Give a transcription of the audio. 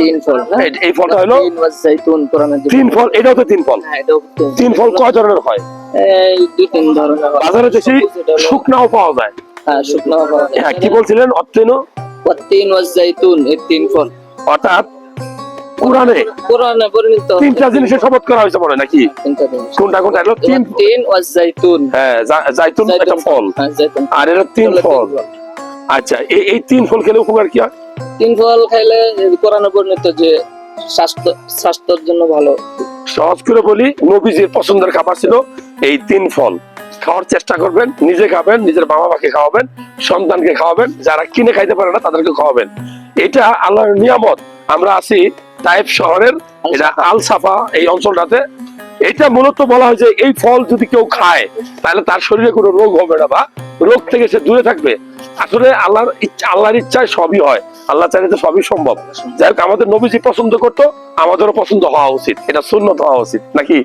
তিন ফল। এই ফলটা হলো তিন ওয়াজাইতুন কোরআনে তিন ফল, এটাও তো তিন ফল। হ্যাঁ এটাও তিন ফল কয় ধরনের হয়? এই দুই তিন ধরনের হয়। বাজারে বেশি শুকনাও পাওয়া যায়। হ্যাঁ শুকনো পাওয়া যায়। হ্যাঁ, কি বলছিলেন অত্তেন? তিন ওয়াজাইতুন এই তিন ফল অর্থাৎ কোরআনে কোরআনে বর্ণিত তিনটা জিনিসের শপথ করা হয়েছে বলে নাকি? তিনটা জিনিস। কোনটা কোনটা? এগুলো তিন। তিন ওয়াজাইতুন। হ্যাঁ, জাইতুন একটা ফল, হ্যাঁ জাইতুন। আর এটা তিন ফল। আচ্ছা, এই তিন ফল খেলে উপকার কি হয়? তিন ফল খাইলে কোরআনে বর্ণিত যে স্বাস্থ্যের জন্য ভালো। সহজ করে বলি, নবীজির পছন্দের খাবার ছিল এই তিন ফল। খাওয়ার চেষ্টা করবেন, নিজে খাবেন, নিজের বাবা মাকে খাওয়াবেন, সন্তানকে খাওয়াবেন, যারা কিনে খাইতে পারে না তাদেরকে খাওয়াবেন। এটা আল্লাহর নিয়ামত। আমরা আছি তাইফ শহরের, এটা আল সাফা এই অঞ্চলটাতে। এটা মূলত বলা হয় যে এই ফল যদি কেউ খায় তাহলে তার শরীরে কোনো রোগ হবে না বা রোগ থেকে সে দূরে থাকবে। আসলে আল্লাহর ইচ্ছায় সবই হয়, আল্লাহ চাইলে তো সবই সম্ভব। যাই হোক, আমাদের নবীজি পছন্দ করতো, আমাদেরও পছন্দ হওয়া উচিত, এটা সুন্নত হওয়া উচিত নাকি?